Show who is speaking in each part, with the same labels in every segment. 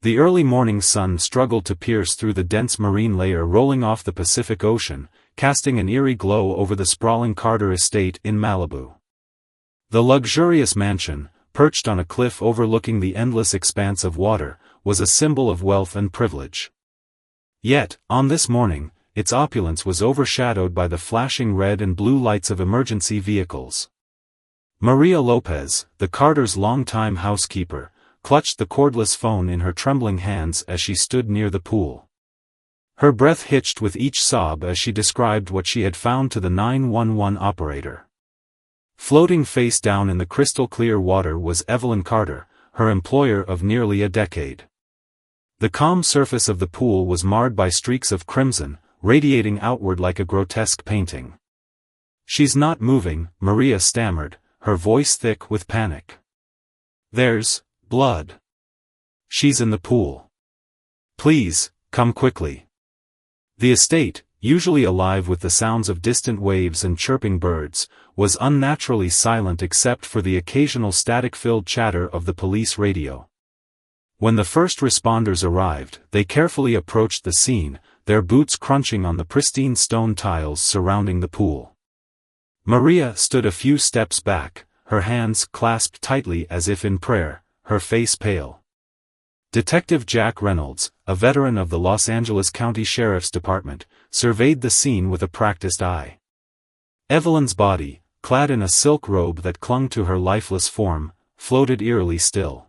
Speaker 1: The early morning sun struggled to pierce through the dense marine layer rolling off the Pacific Ocean, casting an eerie glow over the sprawling Carter estate in Malibu. The luxurious mansion, perched on a cliff overlooking the endless expanse of water, was a symbol of wealth and privilege. Yet, on this morning, its opulence was overshadowed by the flashing red and blue lights of emergency vehicles. Maria Lopez, the Carters' longtime housekeeper, clutched the cordless phone in her trembling hands as she stood near the pool. Her breath hitched with each sob as she described what she had found to the 911 operator. Floating face down in the crystal-clear water was Evelyn Carter, her employer of nearly a decade. The calm surface of the pool was marred by streaks of crimson, radiating outward like a grotesque painting. "She's not moving," Maria stammered, her voice thick with panic. "There's blood. She's in the pool. Please, come quickly." The estate, usually alive with the sounds of distant waves and chirping birds, was unnaturally silent except for the occasional static-filled chatter of the police radio. When the first responders arrived, they carefully approached the scene, their boots crunching on the pristine stone tiles surrounding the pool. Maria stood a few steps back, her hands clasped tightly as if in prayer, her face pale. Detective Jack Reynolds, a veteran of the Los Angeles County Sheriff's Department, surveyed the scene with a practiced eye. Evelyn's body, clad in a silk robe that clung to her lifeless form, floated eerily still.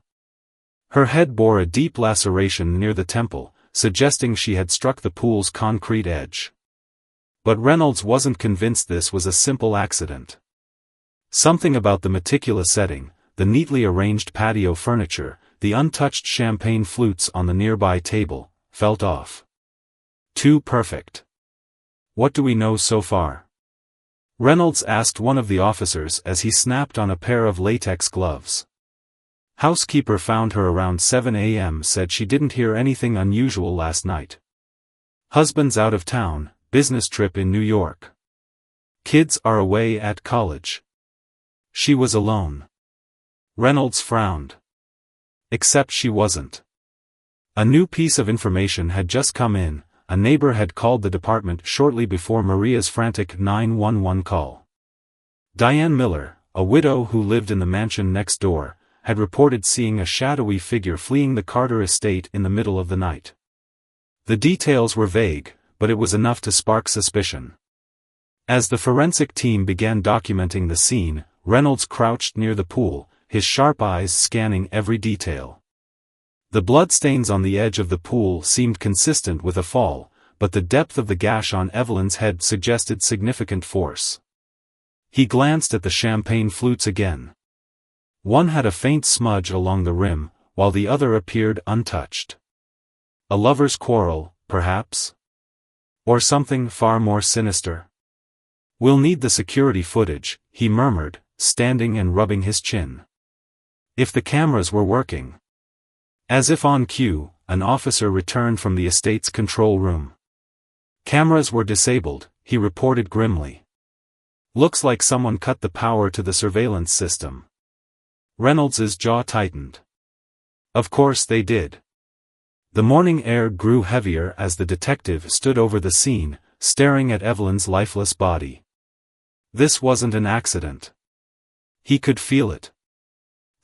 Speaker 1: Her head bore a deep laceration near the temple, suggesting she had struck the pool's concrete edge. But Reynolds wasn't convinced this was a simple accident. Something about the meticulous setting, the neatly arranged patio furniture, the untouched champagne flutes on the nearby table, felt off. Too perfect. "What do we know so far?" Reynolds asked one of the officers as he snapped on a pair of latex gloves. "Housekeeper found her around 7 a.m. said she didn't hear anything unusual last night. Husband's out of town, business trip in New York. Kids are away at college. She was alone." Reynolds frowned. Except she wasn't. A new piece of information had just come in. A neighbor had called the department shortly before Maria's frantic 911 call. Diane Miller, a widow who lived in the mansion next door, had reported seeing a shadowy figure fleeing the Carter estate in the middle of the night. The details were vague, but it was enough to spark suspicion. As the forensic team began documenting the scene, Reynolds crouched near the pool, his sharp eyes scanning every detail. The bloodstains on the edge of the pool seemed consistent with a fall, but the depth of the gash on Evelyn's head suggested significant force. He glanced at the champagne flutes again. One had a faint smudge along the rim, while the other appeared untouched. A lover's quarrel, perhaps? Or something far more sinister? "We'll need the security footage," he murmured, standing and rubbing his chin. "If the cameras were working." As if on cue, an officer returned from the estate's control room. "Cameras were disabled," he reported grimly. "Looks like someone cut the power to the surveillance system." Reynolds's jaw tightened. Of course they did. The morning air grew heavier as the detective stood over the scene, staring at Evelyn's lifeless body. This wasn't an accident. He could feel it.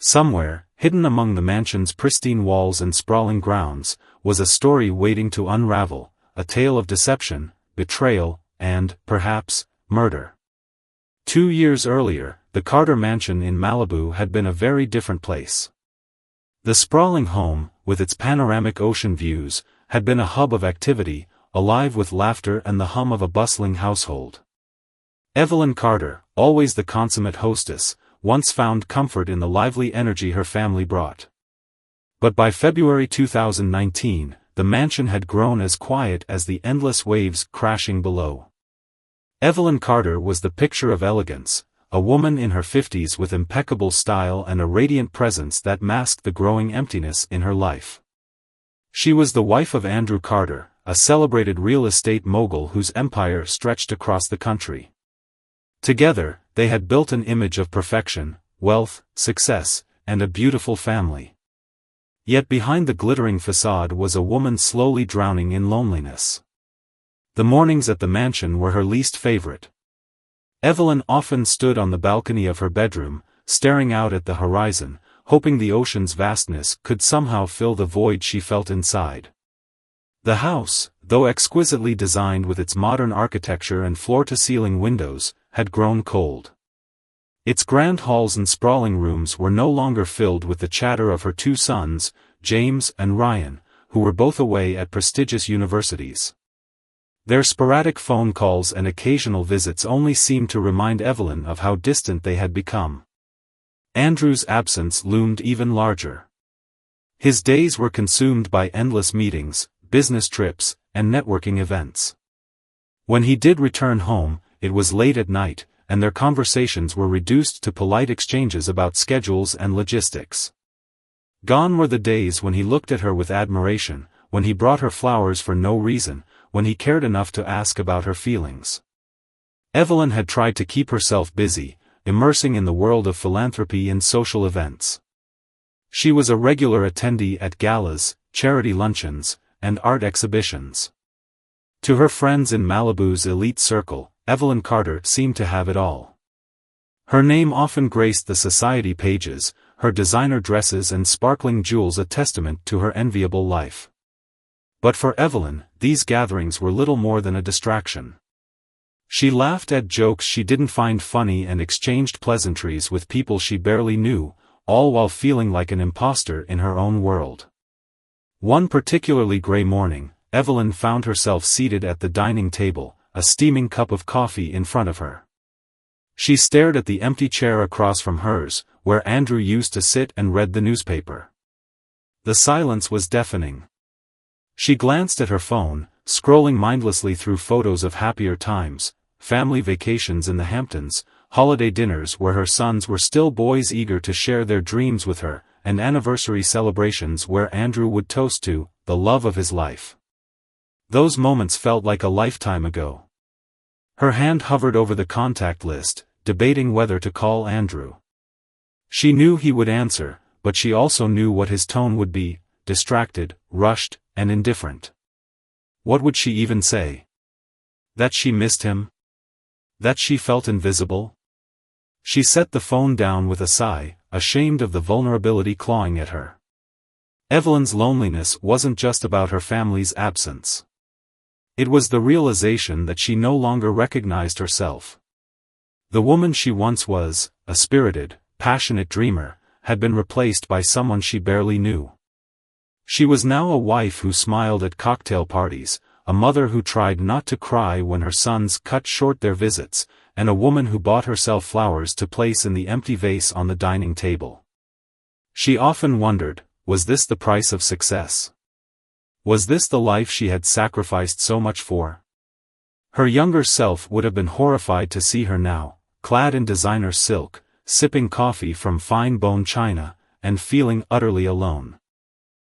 Speaker 1: Somewhere, hidden among the mansion's pristine walls and sprawling grounds, was a story waiting to unravel, a tale of deception, betrayal, and, perhaps, murder. 2 years earlier, the Carter mansion in Malibu had been a very different place. The sprawling home, with its panoramic ocean views, had been a hub of activity, alive with laughter and the hum of a bustling household. Evelyn Carter, always the consummate hostess, once found comfort in the lively energy her family brought. But by February 2019, the mansion had grown as quiet as the endless waves crashing below. Evelyn Carter was the picture of elegance, a woman in her 50s with impeccable style and a radiant presence that masked the growing emptiness in her life. She was the wife of Andrew Carter, a celebrated real estate mogul whose empire stretched across the country. Together, they had built an image of perfection, wealth, success, and a beautiful family. Yet behind the glittering facade was a woman slowly drowning in loneliness. The mornings at the mansion were her least favorite. Evelyn often stood on the balcony of her bedroom, staring out at the horizon, hoping the ocean's vastness could somehow fill the void she felt inside. The house, though exquisitely designed with its modern architecture and floor-to-ceiling windows, had grown cold. Its grand halls and sprawling rooms were no longer filled with the chatter of her two sons, James and Ryan, who were both away at prestigious universities. Their sporadic phone calls and occasional visits only seemed to remind Evelyn of how distant they had become. Andrew's absence loomed even larger. His days were consumed by endless meetings, business trips, and networking events. When he did return home, it was late at night, and their conversations were reduced to polite exchanges about schedules and logistics. Gone were the days when he looked at her with admiration, when he brought her flowers for no reason, when he cared enough to ask about her feelings. Evelyn had tried to keep herself busy, immersing in the world of philanthropy and social events. She was a regular attendee at galas, charity luncheons, and art exhibitions. To her friends in Malibu's elite circle, Evelyn Carter seemed to have it all. Her name often graced the society pages, her designer dresses and sparkling jewels a testament to her enviable life. But for Evelyn, these gatherings were little more than a distraction. She laughed at jokes she didn't find funny and exchanged pleasantries with people she barely knew, all while feeling like an imposter in her own world. One particularly gray morning, Evelyn found herself seated at the dining table, a steaming cup of coffee in front of her. She stared at the empty chair across from hers, where Andrew used to sit and read the newspaper. The silence was deafening. She glanced at her phone, scrolling mindlessly through photos of happier times, family vacations in the Hamptons, holiday dinners where her sons were still boys eager to share their dreams with her, and anniversary celebrations where Andrew would toast to the love of his life. Those moments felt like a lifetime ago. Her hand hovered over the contact list, debating whether to call Andrew. She knew he would answer, but she also knew what his tone would be: distracted, rushed, and indifferent. What would she even say? That she missed him? That she felt invisible? She set the phone down with a sigh, ashamed of the vulnerability clawing at her. Evelyn's loneliness wasn't just about her family's absence. It was the realization that she no longer recognized herself. The woman she once was, a spirited, passionate dreamer, had been replaced by someone she barely knew. She was now a wife who smiled at cocktail parties, a mother who tried not to cry when her sons cut short their visits, and a woman who bought herself flowers to place in the empty vase on the dining table. She often wondered, was this the price of success? Was this the life she had sacrificed so much for? Her younger self would have been horrified to see her now, clad in designer silk, sipping coffee from fine bone china, and feeling utterly alone.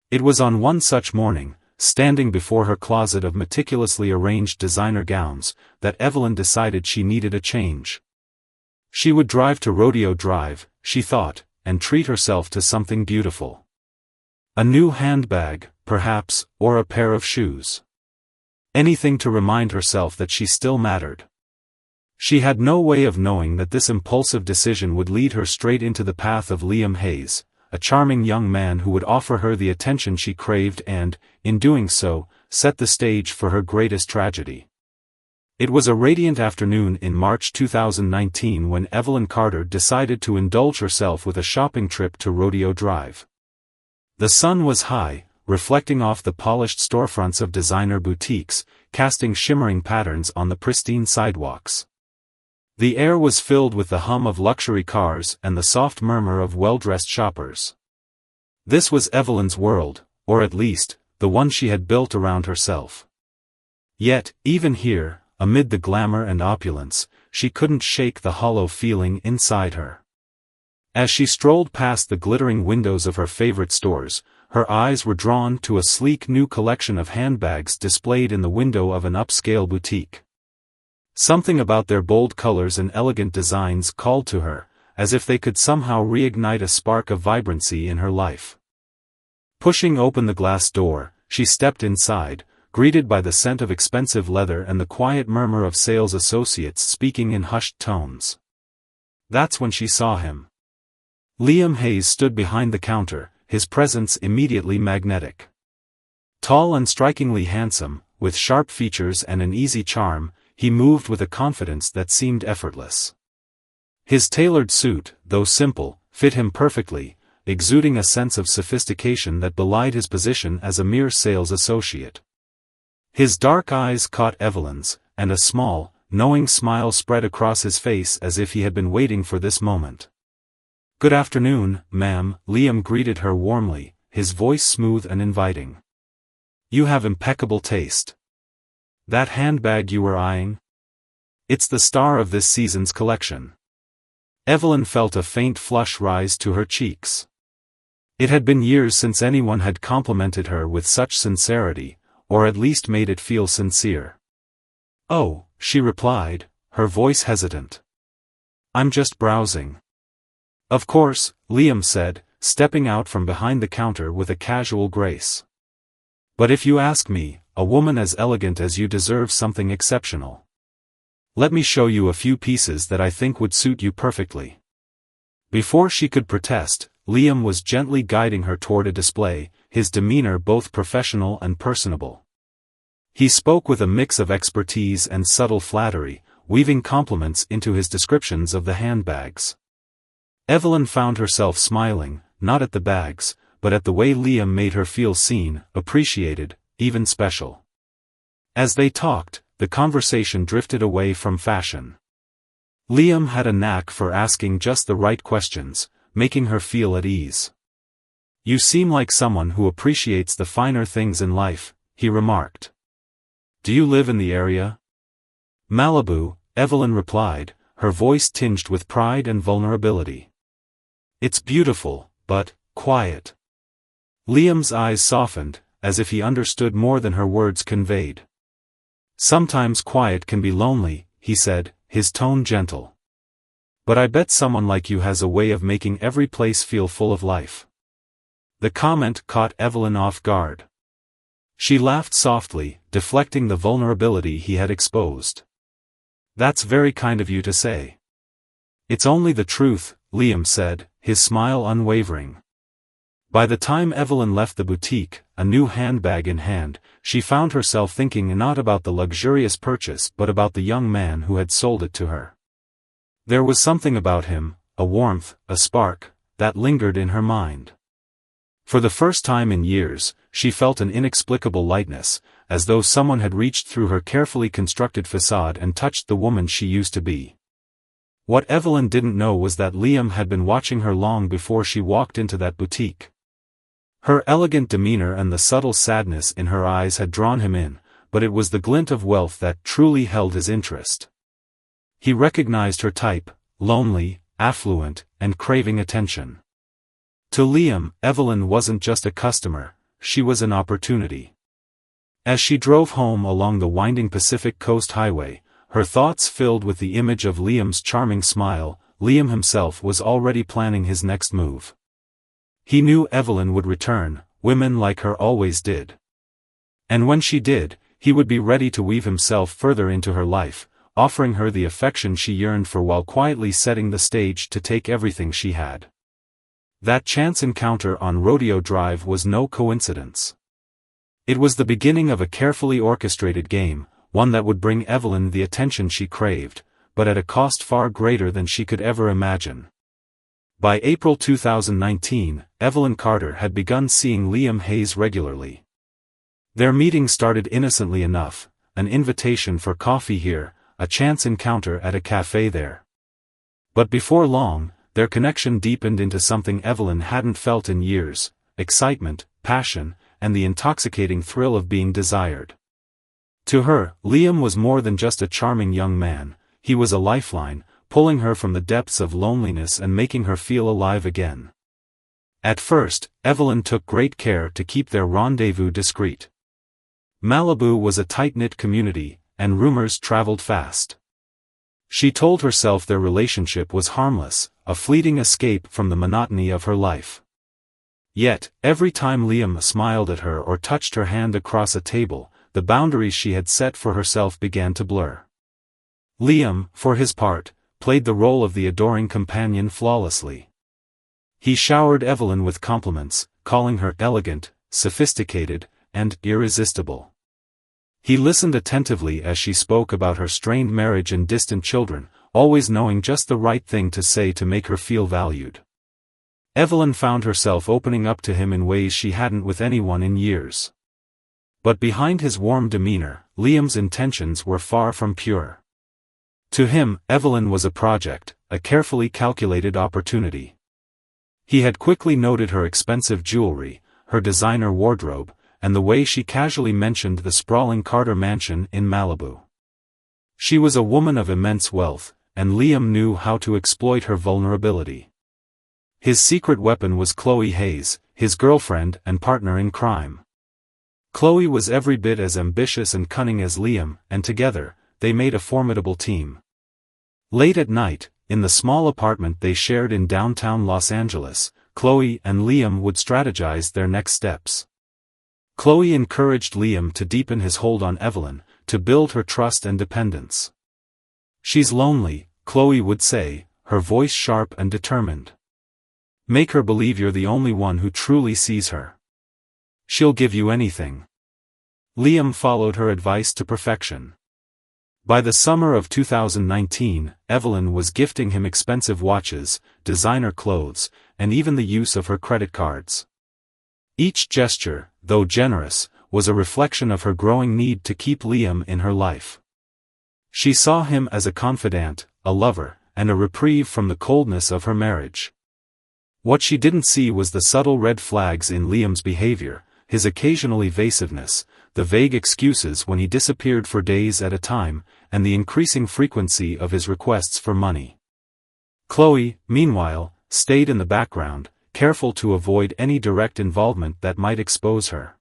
Speaker 1: It was on one such morning, standing before her closet of meticulously arranged designer gowns, that Evelyn decided she needed a change. She would drive to Rodeo Drive, she thought, and treat herself to something beautiful. A new handbag, perhaps, or a pair of shoes. Anything to remind herself that she still mattered. She had no way of knowing that this impulsive decision would lead her straight into the path of Liam Hayes, a charming young man who would offer her the attention she craved and, in doing so, set the stage for her greatest tragedy. It was a radiant afternoon in March 2019 when Evelyn Carter decided to indulge herself with a shopping trip to Rodeo Drive. The sun was high, reflecting off the polished storefronts of designer boutiques, casting shimmering patterns on the pristine sidewalks. The air was filled with the hum of luxury cars and the soft murmur of well-dressed shoppers. This was Evelyn's world, or at least, the one she had built around herself. Yet, even here, amid the glamour and opulence, she couldn't shake the hollow feeling inside her. As she strolled past the glittering windows of her favorite stores, her eyes were drawn to a sleek new collection of handbags displayed in the window of an upscale boutique. Something about their bold colors and elegant designs called to her, as if they could somehow reignite a spark of vibrancy in her life. Pushing open the glass door, she stepped inside, greeted by the scent of expensive leather and the quiet murmur of sales associates speaking in hushed tones. That's when she saw him. Liam Hayes stood behind the counter, his presence immediately magnetic. Tall and strikingly handsome, with sharp features and an easy charm, he moved with a confidence that seemed effortless. His tailored suit, though simple, fit him perfectly, exuding a sense of sophistication that belied his position as a mere sales associate. His dark eyes caught Evelyn's, and a small, knowing smile spread across his face as if he had been waiting for this moment. "Good afternoon, ma'am," Liam greeted her warmly, his voice smooth and inviting. "You have impeccable taste. That handbag you were eyeing? It's the star of this season's collection." Evelyn felt a faint flush rise to her cheeks. It had been years since anyone had complimented her with such sincerity, or at least made it feel sincere. "Oh," she replied, her voice hesitant. "I'm just browsing." "Of course," Liam said, stepping out from behind the counter with a casual grace. "But if you ask me, a woman as elegant as you deserves something exceptional. Let me show you a few pieces that I think would suit you perfectly." Before she could protest, Liam was gently guiding her toward a display, his demeanor both professional and personable. He spoke with a mix of expertise and subtle flattery, weaving compliments into his descriptions of the handbags. Evelyn found herself smiling, not at the bags, but at the way Liam made her feel seen, appreciated, even special. As they talked, the conversation drifted away from fashion. Liam had a knack for asking just the right questions, making her feel at ease. "You seem like someone who appreciates the finer things in life," he remarked. "Do you live in the area?" "Malibu," Evelyn replied, her voice tinged with pride and vulnerability. "It's beautiful, but quiet." Liam's eyes softened, as if he understood more than her words conveyed. "Sometimes quiet can be lonely," he said, his tone gentle. "But I bet someone like you has a way of making every place feel full of life." The comment caught Evelyn off guard. She laughed softly, deflecting the vulnerability he had exposed. "That's very kind of you to say." "It's only the truth," Liam said, his smile unwavering. By the time Evelyn left the boutique, a new handbag in hand, she found herself thinking not about the luxurious purchase but about the young man who had sold it to her. There was something about him, a warmth, a spark, that lingered in her mind. For the first time in years, she felt an inexplicable lightness, as though someone had reached through her carefully constructed facade and touched the woman she used to be. What Evelyn didn't know was that Liam had been watching her long before she walked into that boutique. Her elegant demeanor and the subtle sadness in her eyes had drawn him in, but it was the glint of wealth that truly held his interest. He recognized her type, lonely, affluent, and craving attention. To Liam, Evelyn wasn't just a customer, she was an opportunity. As she drove home along the winding Pacific Coast Highway, her thoughts filled with the image of Liam's charming smile. Liam himself was already planning his next move. He knew Evelyn would return, women like her always did. And when she did, he would be ready to weave himself further into her life, offering her the affection she yearned for while quietly setting the stage to take everything she had. That chance encounter on Rodeo Drive was no coincidence. It was the beginning of a carefully orchestrated game, one that would bring Evelyn the attention she craved, but at a cost far greater than she could ever imagine. By April 2019, Evelyn Carter had begun seeing Liam Hayes regularly. Their meeting started innocently enough, an invitation for coffee here, a chance encounter at a cafe there. But before long, their connection deepened into something Evelyn hadn't felt in years: excitement, passion, and the intoxicating thrill of being desired. To her, Liam was more than just a charming young man, he was a lifeline, pulling her from the depths of loneliness and making her feel alive again. At first, Evelyn took great care to keep their rendezvous discreet. Malibu was a tight-knit community, and rumors traveled fast. She told herself their relationship was harmless, a fleeting escape from the monotony of her life. Yet, every time Liam smiled at her or touched her hand across a table, the boundaries she had set for herself began to blur. Liam, for his part, played the role of the adoring companion flawlessly. He showered Evelyn with compliments, calling her elegant, sophisticated, and irresistible. He listened attentively as she spoke about her strained marriage and distant children, always knowing just the right thing to say to make her feel valued. Evelyn found herself opening up to him in ways she hadn't with anyone in years. But behind his warm demeanor, Liam's intentions were far from pure. To him, Evelyn was a project, a carefully calculated opportunity. He had quickly noted her expensive jewelry, her designer wardrobe, and the way she casually mentioned the sprawling Carter mansion in Malibu. She was a woman of immense wealth, and Liam knew how to exploit her vulnerability. His secret weapon was Chloe Hayes, his girlfriend and partner in crime. Chloe was every bit as ambitious and cunning as Liam, and together, they made a formidable team. Late at night, in the small apartment they shared in downtown Los Angeles, Chloe and Liam would strategize their next steps. Chloe encouraged Liam to deepen his hold on Evelyn, to build her trust and dependence. "She's lonely," Chloe would say, her voice sharp and determined. "Make her believe you're the only one who truly sees her. She'll give you anything." Liam followed her advice to perfection. By the summer of 2019, Evelyn was gifting him expensive watches, designer clothes, and even the use of her credit cards. Each gesture, though generous, was a reflection of her growing need to keep Liam in her life. She saw him as a confidant, a lover, and a reprieve from the coldness of her marriage. What she didn't see was the subtle red flags in Liam's behavior, his occasional evasiveness, the vague excuses when he disappeared for days at a time, and the increasing frequency of his requests for money. Chloe, meanwhile, stayed in the background, careful to avoid any direct involvement that might expose her.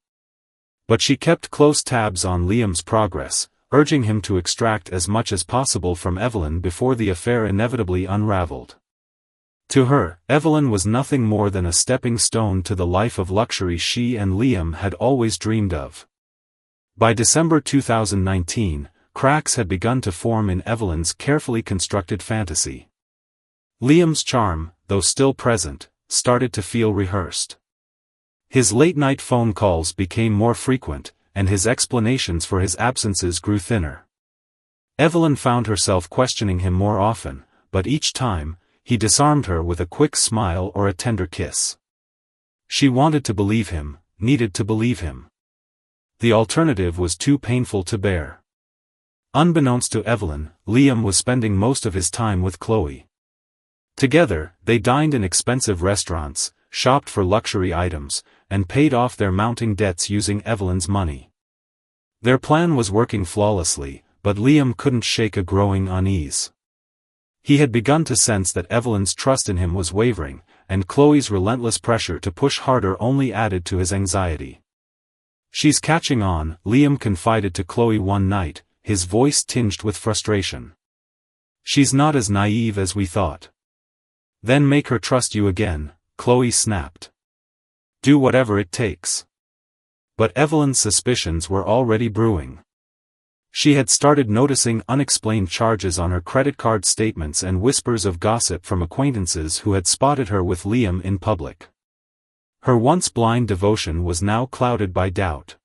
Speaker 1: But she kept close tabs on Liam's progress, urging him to extract as much as possible from Evelyn before the affair inevitably unraveled. To her, Evelyn was nothing more than a stepping stone to the life of luxury she and Liam had always dreamed of. By December 2019, cracks had begun to form in Evelyn's carefully constructed fantasy. Liam's charm, though still present, started to feel rehearsed. His late-night phone calls became more frequent, and his explanations for his absences grew thinner. Evelyn found herself questioning him more often, but each time, he disarmed her with a quick smile or a tender kiss. She wanted to believe him, needed to believe him. The alternative was too painful to bear. Unbeknownst to Evelyn, Liam was spending most of his time with Chloe. Together, they dined in expensive restaurants, shopped for luxury items, and paid off their mounting debts using Evelyn's money. Their plan was working flawlessly, but Liam couldn't shake a growing unease. He had begun to sense that Evelyn's trust in him was wavering, and Chloe's relentless pressure to push harder only added to his anxiety. "She's catching on," Liam confided to Chloe one night, his voice tinged with frustration. "She's not as naive as we thought." "Then make her trust you again," Chloe snapped. "Do whatever it takes." But Evelyn's suspicions were already brewing. She had started noticing unexplained charges on her credit card statements and whispers of gossip from acquaintances who had spotted her with Liam in public. Her once blind devotion was now clouded by doubt.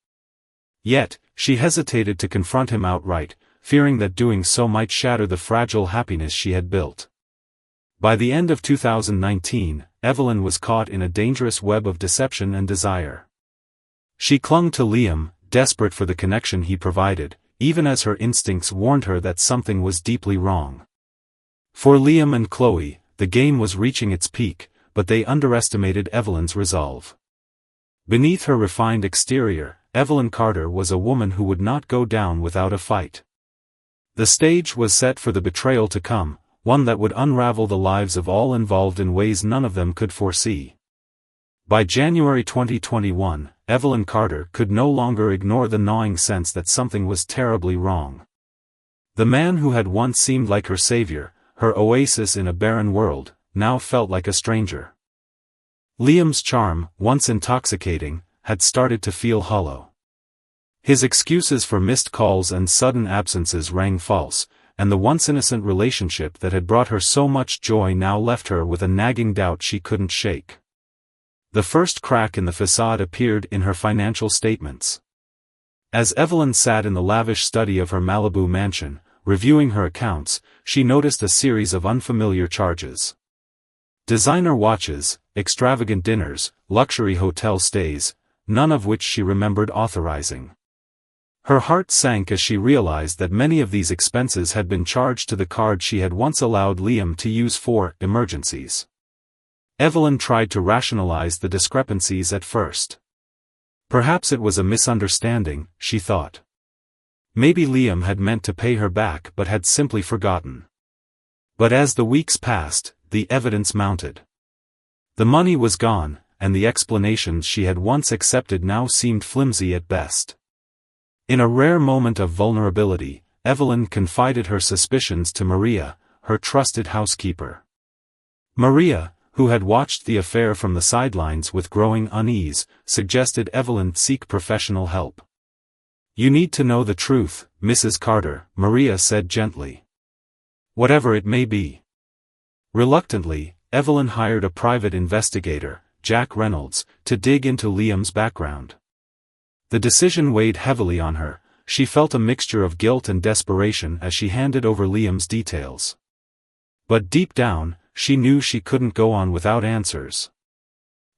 Speaker 1: Yet, she hesitated to confront him outright, fearing that doing so might shatter the fragile happiness she had built. By the end of 2019, Evelyn was caught in a dangerous web of deception and desire. She clung to Liam, desperate for the connection he provided, even as her instincts warned her that something was deeply wrong. For Liam and Chloe, the game was reaching its peak, but they underestimated Evelyn's resolve. Beneath her refined exterior, Evelyn Carter was a woman who would not go down without a fight. The stage was set for the betrayal to come, one that would unravel the lives of all involved in ways none of them could foresee. By January 2021, Evelyn Carter could no longer ignore the gnawing sense that something was terribly wrong. The man who had once seemed like her savior, her oasis in a barren world, now felt like a stranger. Liam's charm, once intoxicating, had started to feel hollow. His excuses for missed calls and sudden absences rang false, and the once innocent relationship that had brought her so much joy now left her with a nagging doubt she couldn't shake. The first crack in the facade appeared in her financial statements. As Evelyn sat in the lavish study of her Malibu mansion, reviewing her accounts, she noticed a series of unfamiliar charges. Designer watches, extravagant dinners, luxury hotel stays, none of which she remembered authorizing. Her heart sank as she realized that many of these expenses had been charged to the card she had once allowed Liam to use for emergencies. Evelyn tried to rationalize the discrepancies at first. Perhaps it was a misunderstanding, she thought. Maybe Liam had meant to pay her back but had simply forgotten. But as the weeks passed, the evidence mounted. The money was gone, and the explanations she had once accepted now seemed flimsy at best. In a rare moment of vulnerability, Evelyn confided her suspicions to Maria, her trusted housekeeper. Maria, who had watched the affair from the sidelines with growing unease, suggested Evelyn seek professional help. "You need to know the truth, Mrs. Carter," Maria said gently. "Whatever it may be." Reluctantly, Evelyn hired a private investigator, Jack Reynolds, to dig into Liam's background. The decision weighed heavily on her. She felt a mixture of guilt and desperation as she handed over Liam's details. But deep down, she knew she couldn't go on without answers.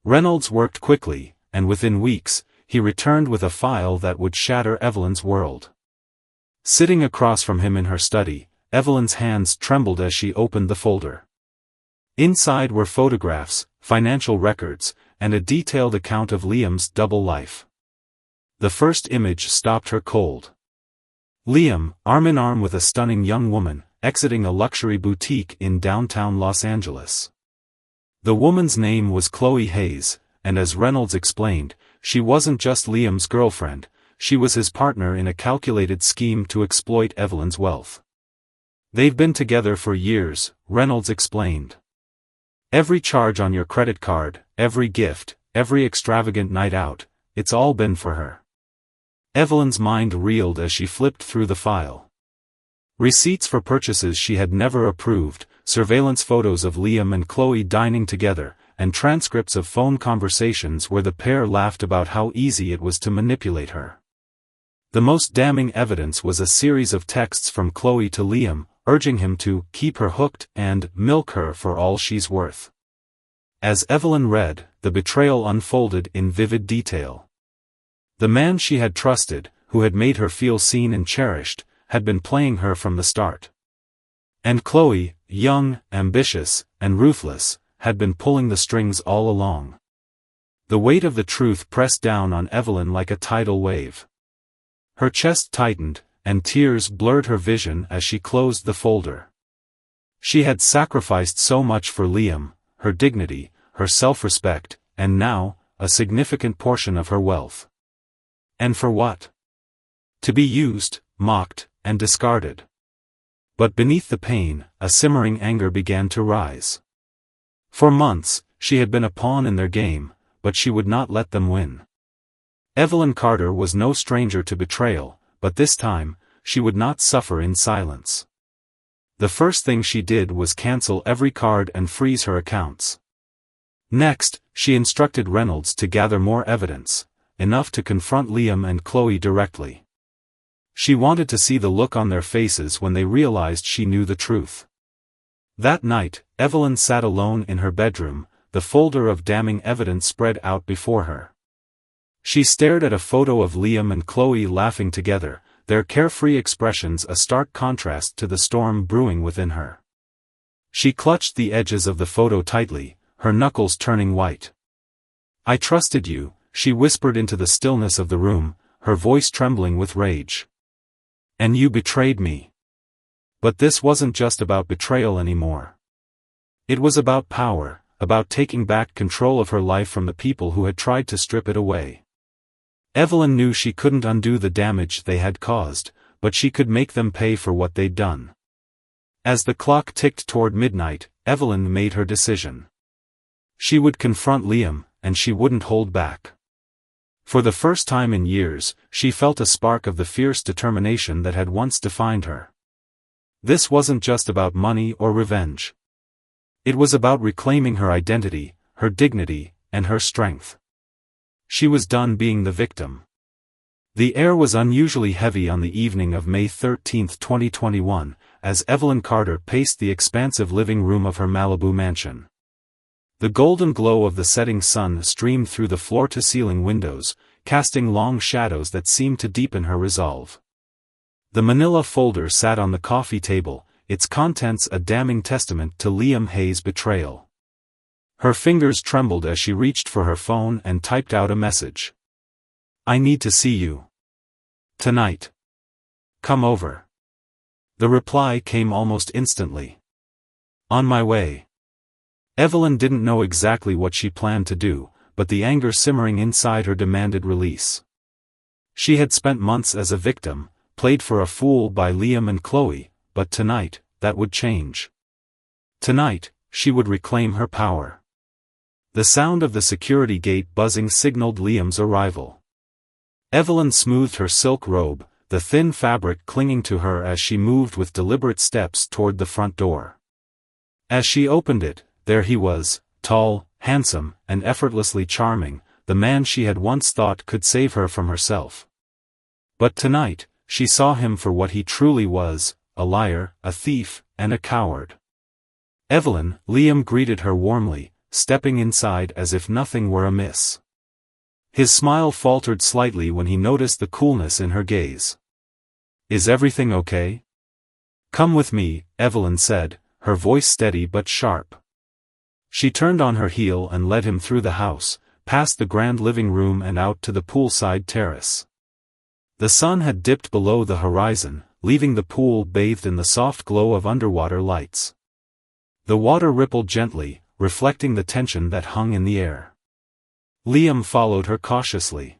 Speaker 1: Reynolds worked quickly, and within weeks, he returned with a file that would shatter Evelyn's world. Sitting across from him in her study, Evelyn's hands trembled as she opened the folder. Inside were photographs, financial records, and a detailed account of Liam's double life. The first image stopped her cold. Liam, arm in arm with a stunning young woman, exiting a luxury boutique in downtown Los Angeles. The woman's name was Chloe Hayes, and as Reynolds explained, she wasn't just Liam's girlfriend, she was his partner in a calculated scheme to exploit Evelyn's wealth. "They've been together for years," Reynolds explained. "Every charge on your credit card, every gift, every extravagant night out, it's all been for her." Evelyn's mind reeled as she flipped through the file. Receipts for purchases she had never approved, surveillance photos of Liam and Chloe dining together, and transcripts of phone conversations where the pair laughed about how easy it was to manipulate her. The most damning evidence was a series of texts from Chloe to Liam, urging him to keep her hooked and milk her for all she's worth. As Evelyn read, the betrayal unfolded in vivid detail. The man she had trusted, who had made her feel seen and cherished, had been playing her from the start. And Chloe, young, ambitious, and ruthless, had been pulling the strings all along. The weight of the truth pressed down on Evelyn like a tidal wave. Her chest tightened, and tears blurred her vision as she closed the folder. She had sacrificed so much for Liam, her dignity, her self-respect, and now, a significant portion of her wealth. And for what? To be used, mocked, and discarded. But beneath the pain, a simmering anger began to rise. For months, she had been a pawn in their game, but she would not let them win. Evelyn Carter was no stranger to betrayal, but this time, she would not suffer in silence. The first thing she did was cancel every card and freeze her accounts. Next, she instructed Reynolds to gather more evidence, enough to confront Liam and Chloe directly. She wanted to see the look on their faces when they realized she knew the truth. That night, Evelyn sat alone in her bedroom, the folder of damning evidence spread out before her. She stared at a photo of Liam and Chloe laughing together, their carefree expressions a stark contrast to the storm brewing within her. She clutched the edges of the photo tightly, her knuckles turning white. "I trusted you," she whispered into the stillness of the room, her voice trembling with rage. "And you betrayed me." But this wasn't just about betrayal anymore. It was about power, about taking back control of her life from the people who had tried to strip it away. Evelyn knew she couldn't undo the damage they had caused, but she could make them pay for what they'd done. As the clock ticked toward midnight, Evelyn made her decision. She would confront Liam, and she wouldn't hold back. For the first time in years, she felt a spark of the fierce determination that had once defined her. This wasn't just about money or revenge. It was about reclaiming her identity, her dignity, and her strength. She was done being the victim. The air was unusually heavy on the evening of May 13, 2021, as Evelyn Carter paced the expansive living room of her Malibu mansion. The golden glow of the setting sun streamed through the floor-to-ceiling windows, casting long shadows that seemed to deepen her resolve. The manila folder sat on the coffee table, its contents a damning testament to Liam Hayes' betrayal. Her fingers trembled as she reached for her phone and typed out a message. "I need to see you. Tonight. Come over." The reply came almost instantly. "On my way." Evelyn didn't know exactly what she planned to do, but the anger simmering inside her demanded release. She had spent months as a victim, played for a fool by Liam and Chloe, but tonight, that would change. Tonight, she would reclaim her power. The sound of the security gate buzzing signaled Liam's arrival. Evelyn smoothed her silk robe, the thin fabric clinging to her as she moved with deliberate steps toward the front door. As she opened it, there he was, tall, handsome, and effortlessly charming, the man she had once thought could save her from herself. But tonight, she saw him for what he truly was, a liar, a thief, and a coward. "Evelyn," Liam greeted her warmly, stepping inside as if nothing were amiss. His smile faltered slightly when he noticed the coolness in her gaze. "Is everything okay?" "Come with me," Evelyn said, her voice steady but sharp. She turned on her heel and led him through the house, past the grand living room and out to the poolside terrace. The sun had dipped below the horizon, leaving the pool bathed in the soft glow of underwater lights. The water rippled gently, reflecting the tension that hung in the air. Liam followed her cautiously.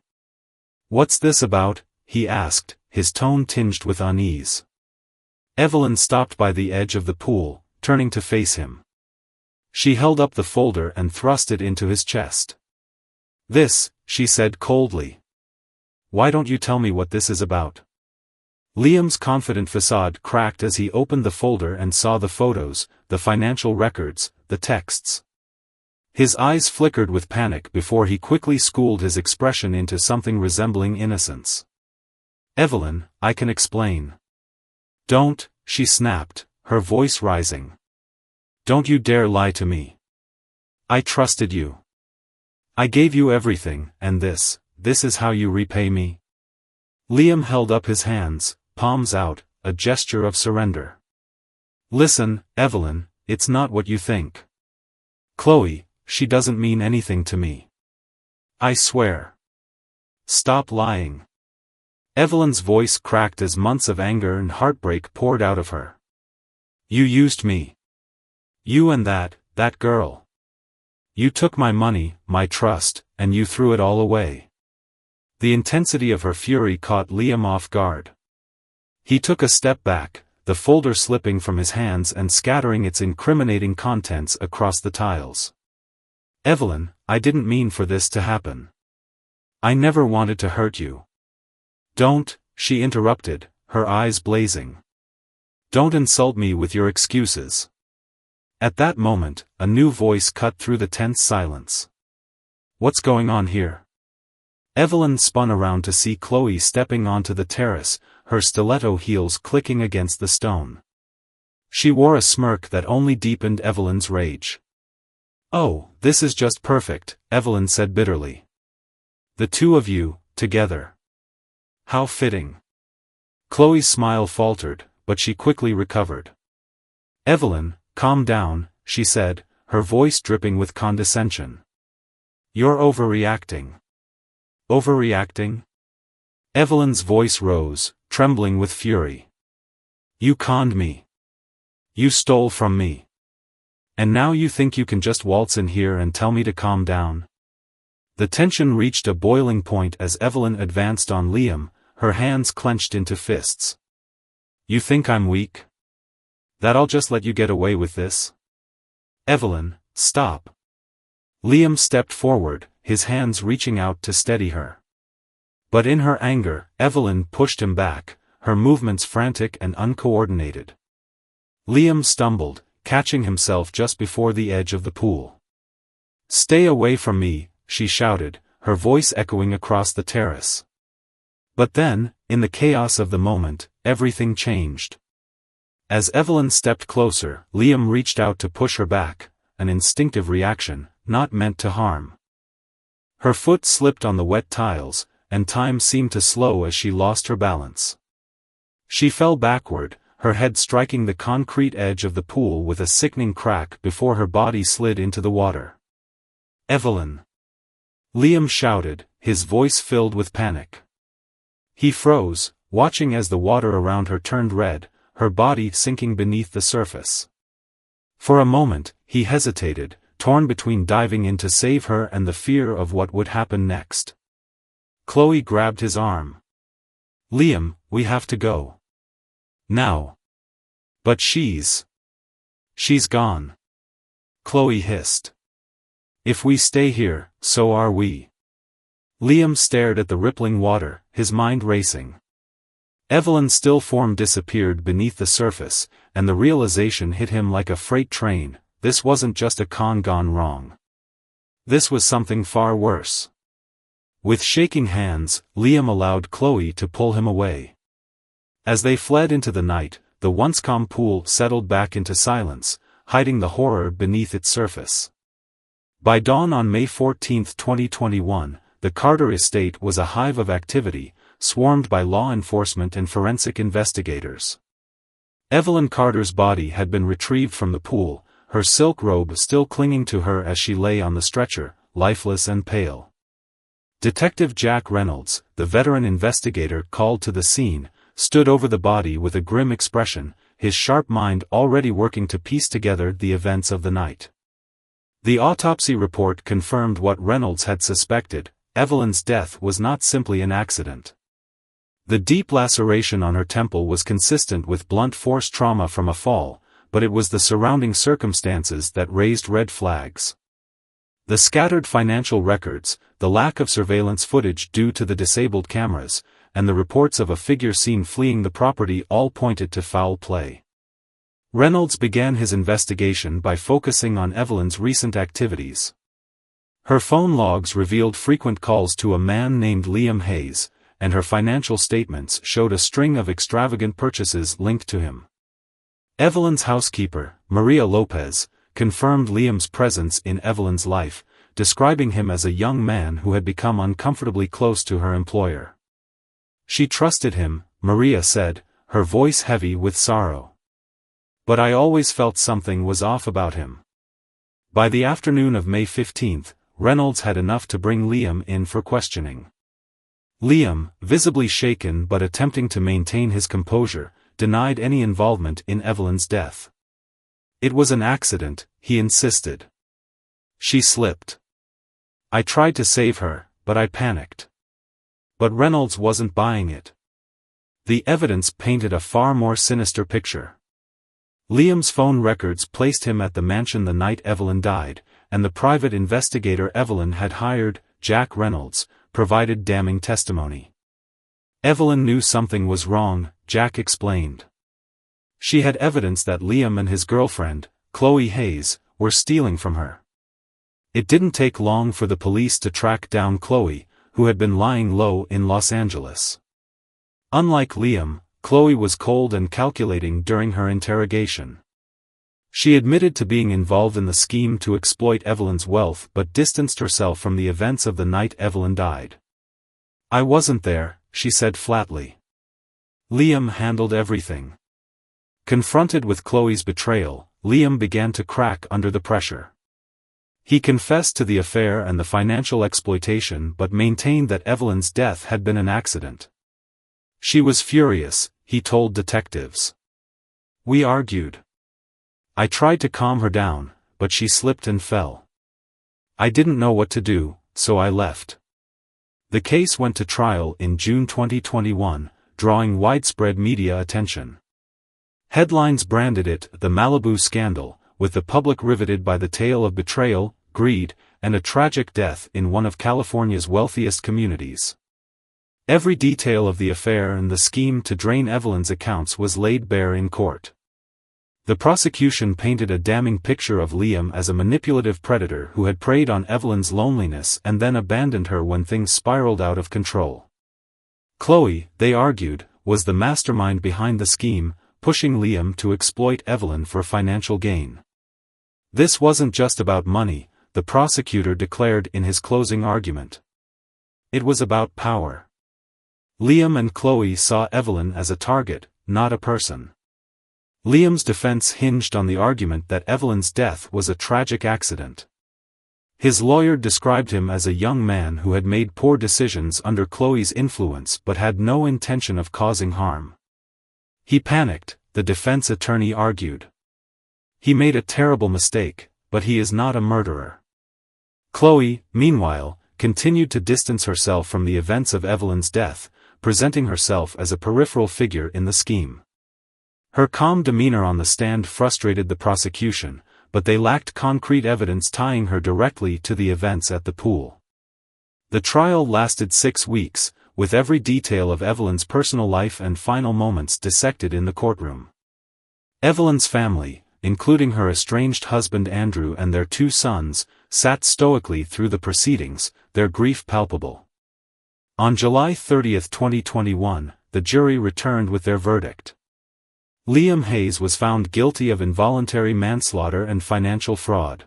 Speaker 1: "What's this about?" he asked, his tone tinged with unease. Evelyn stopped by the edge of the pool, turning to face him. She held up the folder and thrust it into his chest. "This," she said coldly. "Why don't you tell me what this is about?" Liam's confident facade cracked as he opened the folder and saw the photos, the financial records, the texts. His eyes flickered with panic before he quickly schooled his expression into something resembling innocence. "Evelyn, I can explain." "Don't," she snapped, her voice rising. "Don't you dare lie to me. I trusted you. I gave you everything, and this is how you repay me?" Liam held up his hands, palms out, a gesture of surrender. "Listen, Evelyn, it's not what you think. Chloe, she doesn't mean anything to me. I swear. Stop lying." Evelyn's voice cracked as months of anger and heartbreak poured out of her. "You used me. You and that girl. You took my money, my trust, and you threw it all away." The intensity of her fury caught Liam off guard. He took a step back, the folder slipping from his hands and scattering its incriminating contents across the tiles. "Evelyn, I didn't mean for this to happen. I never wanted to hurt you." "Don't," she interrupted, her eyes blazing. "Don't insult me with your excuses." At that moment, a new voice cut through the tense silence. "What's going on here?" Evelyn spun around to see Chloe stepping onto the terrace, her stiletto heels clicking against the stone. She wore a smirk that only deepened Evelyn's rage. "Oh, this is just perfect," Evelyn said bitterly. "The two of you, together. How fitting." Chloe's smile faltered, but she quickly recovered. "Evelyn, calm down," she said, her voice dripping with condescension. "You're overreacting." "Overreacting?" Evelyn's voice rose, trembling with fury. "You conned me. You stole from me. And now you think you can just waltz in here and tell me to calm down?" The tension reached a boiling point as Evelyn advanced on Liam, her hands clenched into fists. "You think I'm weak? That I'll just let you get away with this?" "Evelyn, stop. Liam stepped forward, his hands reaching out to steady her. But in her anger, Evelyn pushed him back, her movements frantic and uncoordinated. Liam stumbled, catching himself just before the edge of the pool. "Stay away from me," she shouted, her voice echoing across the terrace. But then, in the chaos of the moment, everything changed. As Evelyn stepped closer, Liam reached out to push her back, an instinctive reaction, not meant to harm. Her foot slipped on the wet tiles, and time seemed to slow as she lost her balance. She fell backward, her head striking the concrete edge of the pool with a sickening crack before her body slid into the water. "Evelyn!" Liam shouted, his voice filled with panic. He froze, watching as the water around her turned red, her body sinking beneath the surface. For a moment, he hesitated, torn between diving in to save her and the fear of what would happen next. Chloe grabbed his arm. "Liam, we have to go. Now." "But she's gone," Chloe hissed. "If we stay here, so are we." Liam stared at the rippling water, his mind racing. Evelyn's still form disappeared beneath the surface, and the realization hit him like a freight train: this wasn't just a con gone wrong. This was something far worse. With shaking hands, Liam allowed Chloe to pull him away. As they fled into the night, the once calm pool settled back into silence, hiding the horror beneath its surface. By dawn on May 14, 2021, the Carter estate was a hive of activity, swarmed by law enforcement and forensic investigators. Evelyn Carter's body had been retrieved from the pool, her silk robe still clinging to her as she lay on the stretcher, lifeless and pale. Detective Jack Reynolds, the veteran investigator called to the scene, stood over the body with a grim expression, his sharp mind already working to piece together the events of the night. The autopsy report confirmed what Reynolds had suspected: Evelyn's death was not simply an accident. The deep laceration on her temple was consistent with blunt force trauma from a fall, but it was the surrounding circumstances that raised red flags. The scattered financial records, the lack of surveillance footage due to the disabled cameras, and the reports of a figure seen fleeing the property all pointed to foul play. Reynolds began his investigation by focusing on Evelyn's recent activities. Her phone logs revealed frequent calls to a man named Liam Hayes, and her financial statements showed a string of extravagant purchases linked to him. Evelyn's housekeeper, Maria Lopez, confirmed Liam's presence in Evelyn's life, describing him as a young man who had become uncomfortably close to her employer. She trusted him, Maria said, her voice heavy with sorrow. "But I always felt something was off about him." By the afternoon of May 15, Reynolds had enough to bring Liam in for questioning. Liam, visibly shaken but attempting to maintain his composure, denied any involvement in Evelyn's death. "It was an accident," he insisted. "She slipped. I tried to save her, but I panicked." But Reynolds wasn't buying it. The evidence painted a far more sinister picture. Liam's phone records placed him at the mansion the night Evelyn died, and the private investigator Evelyn had hired, Jack Reynolds, provided damning testimony. Evelyn knew something was wrong, Jack explained. She had evidence that Liam and his girlfriend, Chloe Hayes, were stealing from her. It didn't take long for the police to track down Chloe, who had been lying low in Los Angeles. Unlike Liam, Chloe was cold and calculating during her interrogation. She admitted to being involved in the scheme to exploit Evelyn's wealth but distanced herself from the events of the night Evelyn died. "I wasn't there," she said flatly. "Liam handled everything." Confronted with Chloe's betrayal, Liam began to crack under the pressure. He confessed to the affair and the financial exploitation but maintained that Evelyn's death had been an accident. "She was furious," he told detectives. "We argued. I tried to calm her down, but she slipped and fell. I didn't know what to do, so I left." The case went to trial in June 2021, drawing widespread media attention. Headlines branded it the Malibu Scandal, with the public riveted by the tale of betrayal, greed, and a tragic death in one of California's wealthiest communities. Every detail of the affair and the scheme to drain Evelyn's accounts was laid bare in court. The prosecution painted a damning picture of Liam as a manipulative predator who had preyed on Evelyn's loneliness and then abandoned her when things spiraled out of control. Chloe, they argued, was the mastermind behind the scheme, pushing Liam to exploit Evelyn for financial gain. This wasn't just about money, the prosecutor declared in his closing argument. It was about power. Liam and Chloe saw Evelyn as a target, not a person. Liam's defense hinged on the argument that Evelyn's death was a tragic accident. His lawyer described him as a young man who had made poor decisions under Chloe's influence but had no intention of causing harm. He panicked, the defense attorney argued. He made a terrible mistake, but he is not a murderer. Chloe, meanwhile, continued to distance herself from the events of Evelyn's death, presenting herself as a peripheral figure in the scheme. Her calm demeanor on the stand frustrated the prosecution, but they lacked concrete evidence tying her directly to the events at the pool. The trial lasted 6 weeks, with every detail of Evelyn's personal life and final moments dissected in the courtroom. Evelyn's family, including her estranged husband Andrew and their 2 sons, sat stoically through the proceedings, their grief palpable. On July 30, 2021, the jury returned with their verdict. Liam Hayes was found guilty of involuntary manslaughter and financial fraud.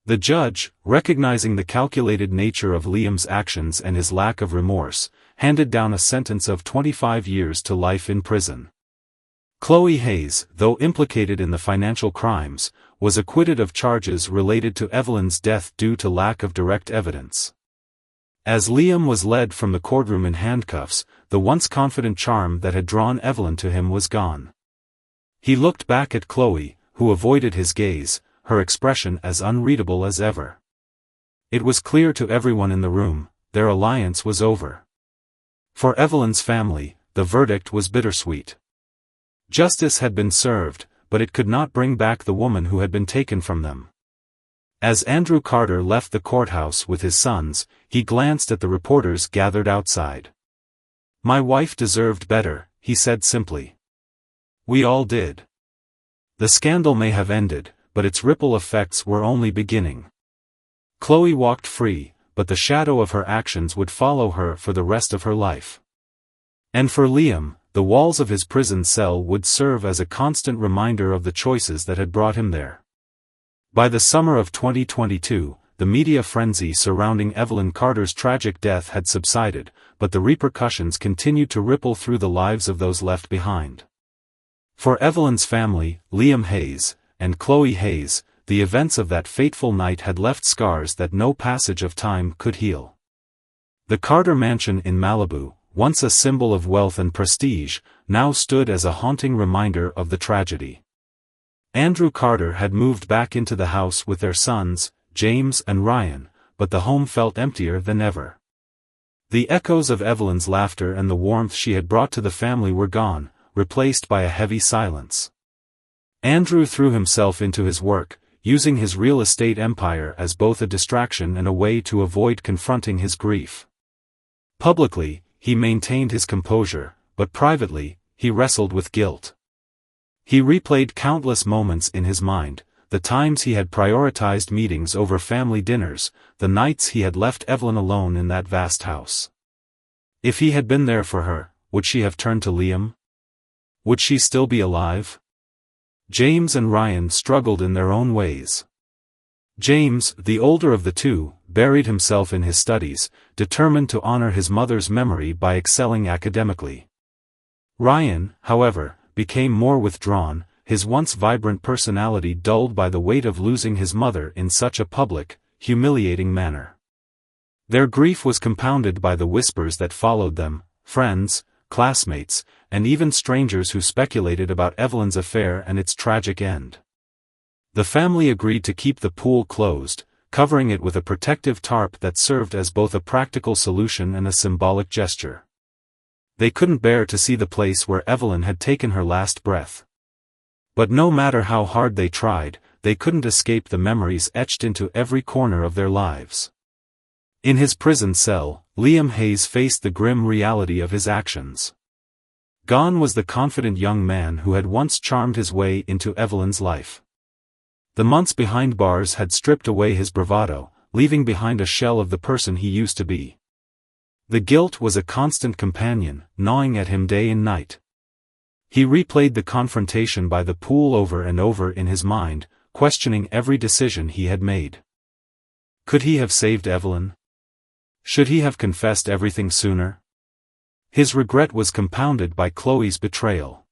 Speaker 1: The judge, recognizing the calculated nature of Liam's actions and his lack of remorse, handed down a sentence of 25 years to life in prison. Chloe Hayes, though implicated in the financial crimes, was acquitted of charges related to Evelyn's death due to lack of direct evidence. As Liam was led from the courtroom in handcuffs, the once confident charm that had drawn Evelyn to him was gone. He looked back at Chloe, who avoided his gaze, her expression as unreadable as ever. It was clear to everyone in the room, their alliance was over. For Evelyn's family, the verdict was bittersweet. Justice had been served, but it could not bring back the woman who had been taken from them. As Andrew Carter left the courthouse with his sons, he glanced at the reporters gathered outside. "My wife deserved better," he said simply. "We all did." The scandal may have ended, but its ripple effects were only beginning. Chloe walked free, but the shadow of her actions would follow her for the rest of her life. And for Liam, the walls of his prison cell would serve as a constant reminder of the choices that had brought him there. By the summer of 2022, the media frenzy surrounding Evelyn Carter's tragic death had subsided, but the repercussions continued to ripple through the lives of those left behind. For Evelyn's family, Liam Hayes, and Chloe Hayes, the events of that fateful night had left scars that no passage of time could heal. The Carter mansion in Malibu, once a symbol of wealth and prestige, now stood as a haunting reminder of the tragedy. Andrew Carter had moved back into the house with their sons, James and Ryan, but the home felt emptier than ever. The echoes of Evelyn's laughter and the warmth she had brought to the family were gone, replaced by a heavy silence. Andrew threw himself into his work, using his real estate empire as both a distraction and a way to avoid confronting his grief. Publicly, he maintained his composure, but privately, he wrestled with guilt. He replayed countless moments in his mind, the times he had prioritized meetings over family dinners, the nights he had left Evelyn alone in that vast house. If he had been there for her, would she have turned to Liam? Would she still be alive? James and Ryan struggled in their own ways. James, the older of the two, buried himself in his studies, determined to honor his mother's memory by excelling academically. Ryan, however, became more withdrawn, his once vibrant personality dulled by the weight of losing his mother in such a public, humiliating manner. Their grief was compounded by the whispers that followed them, friends, classmates, and even strangers who speculated about Evelyn's affair and its tragic end. The family agreed to keep the pool closed, covering it with a protective tarp that served as both a practical solution and a symbolic gesture. They couldn't bear to see the place where Evelyn had taken her last breath. But no matter how hard they tried, they couldn't escape the memories etched into every corner of their lives. In his prison cell, Liam Hayes faced the grim reality of his actions. Gone was the confident young man who had once charmed his way into Evelyn's life. The months behind bars had stripped away his bravado, leaving behind a shell of the person he used to be. The guilt was a constant companion, gnawing at him day and night. He replayed the confrontation by the pool over and over in his mind, questioning every decision he had made. Could he have saved Evelyn? Should he have confessed everything sooner? His regret was compounded by Chloe's betrayal.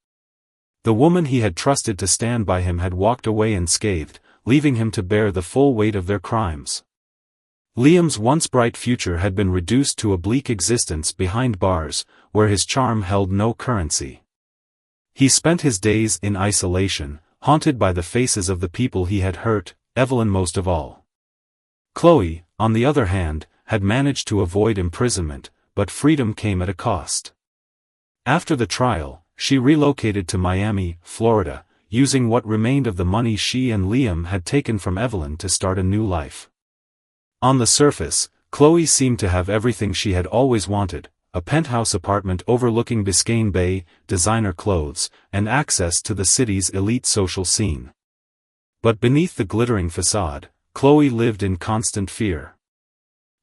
Speaker 1: The woman he had trusted to stand by him had walked away unscathed, leaving him to bear the full weight of their crimes. Liam's once bright future had been reduced to a bleak existence behind bars, where his charm held no currency. He spent his days in isolation, haunted by the faces of the people he had hurt, Evelyn most of all. Chloe, on the other hand, had managed to avoid imprisonment, but freedom came at a cost. After the trial, she relocated to Miami, Florida, using what remained of the money she and Liam had taken from Evelyn to start a new life. On the surface, Chloe seemed to have everything she had always wanted: a penthouse apartment overlooking Biscayne Bay, designer clothes, and access to the city's elite social scene. But beneath the glittering facade, Chloe lived in constant fear.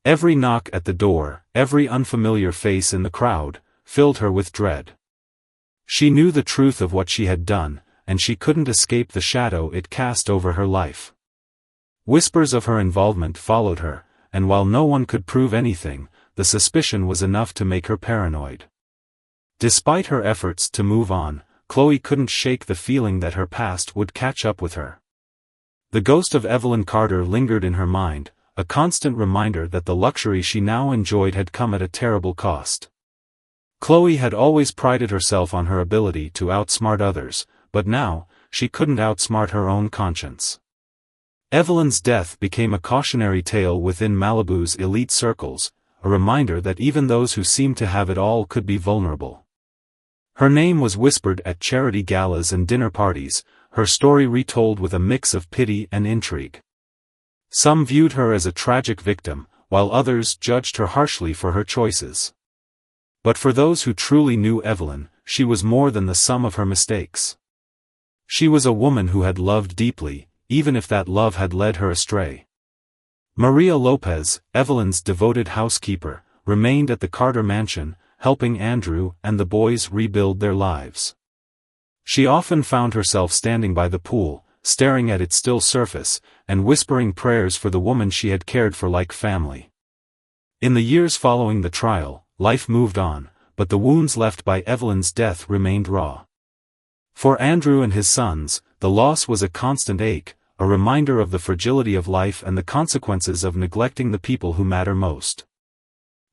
Speaker 1: Every knock at the door, every unfamiliar face in the crowd, filled her with dread. She knew the truth of what she had done, and she couldn't escape the shadow it cast over her life. Whispers of her involvement followed her, and while no one could prove anything, the suspicion was enough to make her paranoid. Despite her efforts to move on, Chloe couldn't shake the feeling that her past would catch up with her. The ghost of Evelyn Carter lingered in her mind, a constant reminder that the luxury she now enjoyed had come at a terrible cost. Chloe had always prided herself on her ability to outsmart others, but now, she couldn't outsmart her own conscience. Evelyn's death became a cautionary tale within Malibu's elite circles, a reminder that even those who seemed to have it all could be vulnerable. Her name was whispered at charity galas and dinner parties, her story retold with a mix of pity and intrigue. Some viewed her as a tragic victim, while others judged her harshly for her choices. But for those who truly knew Evelyn, she was more than the sum of her mistakes. She was a woman who had loved deeply, even if that love had led her astray. Maria Lopez, Evelyn's devoted housekeeper, remained at the Carter mansion, helping Andrew and the boys rebuild their lives. She often found herself standing by the pool, staring at its still surface, and whispering prayers for the woman she had cared for like family. In the years following the trial, life moved on, but the wounds left by Evelyn's death remained raw. For Andrew and his sons, the loss was a constant ache, a reminder of the fragility of life and the consequences of neglecting the people who matter most.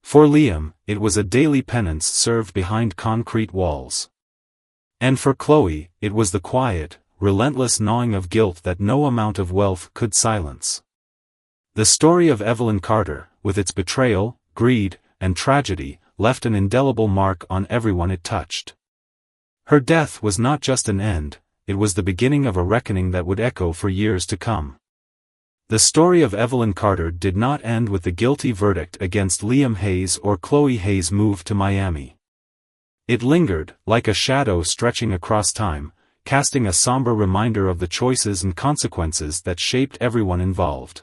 Speaker 1: For Liam, it was a daily penance served behind concrete walls. And for Chloe, it was the quiet, relentless gnawing of guilt that no amount of wealth could silence. The story of Evelyn Carter, with its betrayal, greed, and tragedy, left an indelible mark on everyone it touched. Her death was not just an end, it was the beginning of a reckoning that would echo for years to come. The story of Evelyn Carter did not end with the guilty verdict against Liam Hayes or Chloe Hayes' move to Miami. It lingered, like a shadow stretching across time, casting a somber reminder of the choices and consequences that shaped everyone involved.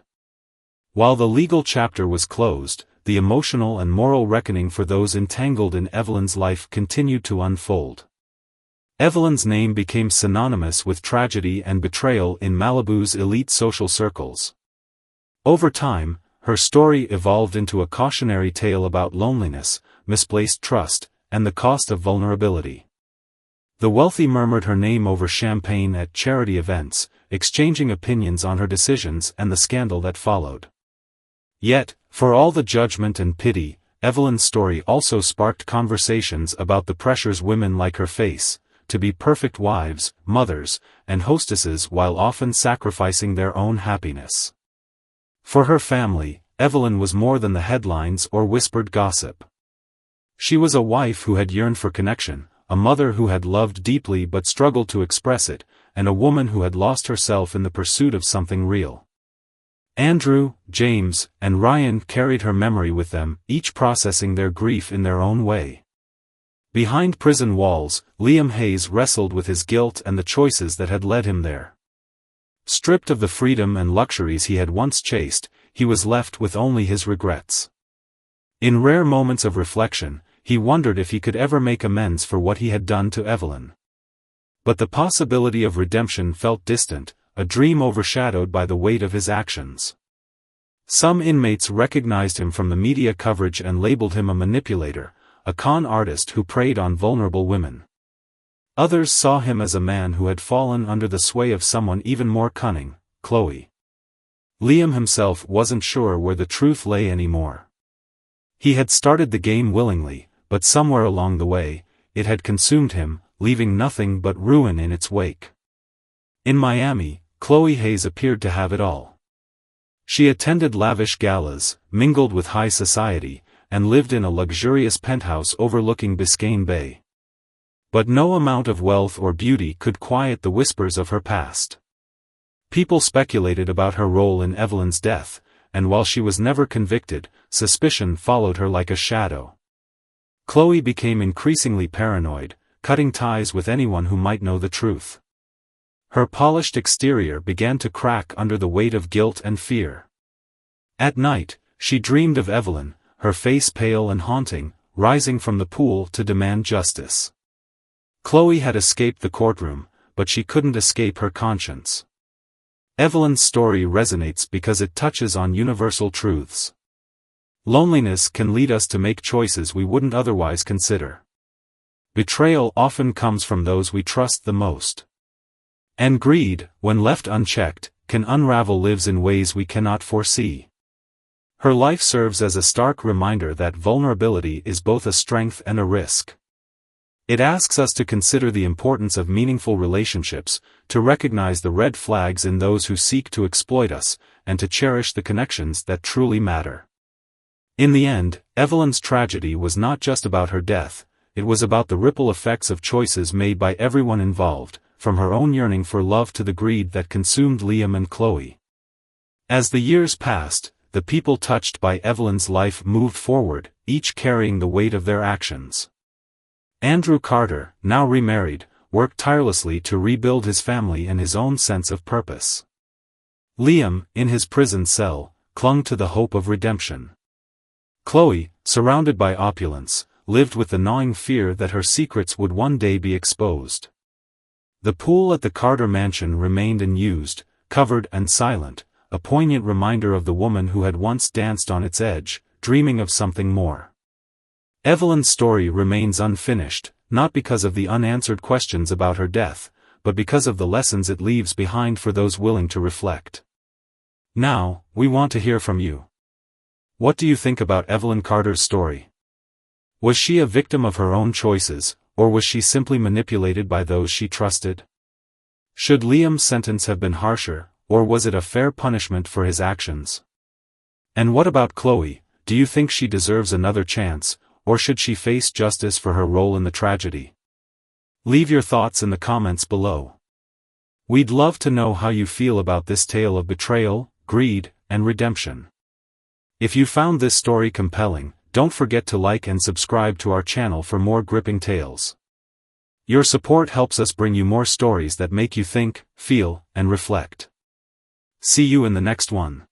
Speaker 1: While the legal chapter was closed, the emotional and moral reckoning for those entangled in Evelyn's life continued to unfold. Evelyn's name became synonymous with tragedy and betrayal in Malibu's elite social circles. Over time, her story evolved into a cautionary tale about loneliness, misplaced trust, and the cost of vulnerability. The wealthy murmured her name over champagne at charity events, exchanging opinions on her decisions and the scandal that followed. Yet, for all the judgment and pity, Evelyn's story also sparked conversations about the pressures women like her face, to be perfect wives, mothers, and hostesses while often sacrificing their own happiness. For her family, Evelyn was more than the headlines or whispered gossip. She was a wife who had yearned for connection, a mother who had loved deeply but struggled to express it, and a woman who had lost herself in the pursuit of something real. Andrew, James, and Ryan carried her memory with them, each processing their grief in their own way. Behind prison walls, Liam Hayes wrestled with his guilt and the choices that had led him there. Stripped of the freedom and luxuries he had once chased, he was left with only his regrets. In rare moments of reflection, he wondered if he could ever make amends for what he had done to Evelyn. But the possibility of redemption felt distant, a dream overshadowed by the weight of his actions. Some inmates recognized him from the media coverage and labeled him a manipulator, a con artist who preyed on vulnerable women. Others saw him as a man who had fallen under the sway of someone even more cunning, Chloe. Liam himself wasn't sure where the truth lay anymore. He had started the game willingly, but somewhere along the way, it had consumed him, leaving nothing but ruin in its wake. In Miami, Chloe Hayes appeared to have it all. She attended lavish galas, mingled with high society, and lived in a luxurious penthouse overlooking Biscayne Bay. But no amount of wealth or beauty could quiet the whispers of her past. People speculated about her role in Evelyn's death, and while she was never convicted, suspicion followed her like a shadow. Chloe became increasingly paranoid, cutting ties with anyone who might know the truth. Her polished exterior began to crack under the weight of guilt and fear. At night, she dreamed of Evelyn, her face pale and haunting, rising from the pool to demand justice. Chloe had escaped the courtroom, but she couldn't escape her conscience. Evelyn's story resonates because it touches on universal truths. Loneliness can lead us to make choices we wouldn't otherwise consider. Betrayal often comes from those we trust the most. And greed, when left unchecked, can unravel lives in ways we cannot foresee. Her life serves as a stark reminder that vulnerability is both a strength and a risk. It asks us to consider the importance of meaningful relationships, to recognize the red flags in those who seek to exploit us, and to cherish the connections that truly matter. In the end, Evelyn's tragedy was not just about her death, it was about the ripple effects of choices made by everyone involved, from her own yearning for love to the greed that consumed Liam and Chloe. As the years passed, the people touched by Evelyn's life moved forward, each carrying the weight of their actions. Andrew Carter, now remarried, worked tirelessly to rebuild his family and his own sense of purpose. Liam, in his prison cell, clung to the hope of redemption. Chloe, surrounded by opulence, lived with the gnawing fear that her secrets would one day be exposed. The pool at the Carter mansion remained unused, covered and silent, a poignant reminder of the woman who had once danced on its edge, dreaming of something more. Evelyn's story remains unfinished, not because of the unanswered questions about her death, but because of the lessons it leaves behind for those willing to reflect. Now, we want to hear from you. What do you think about Evelyn Carter's story? Was she a victim of her own choices, or was she simply manipulated by those she trusted? Should Liam's sentence have been harsher, or was it a fair punishment for his actions? And what about Chloe? Do you think she deserves another chance, or should she face justice for her role in the tragedy? Leave your thoughts in the comments below. We'd love to know how you feel about this tale of betrayal, greed, and redemption. If you found this story compelling, don't forget to like and subscribe to our channel for more gripping tales. Your support helps us bring you more stories that make you think, feel, and reflect. See you in the next one.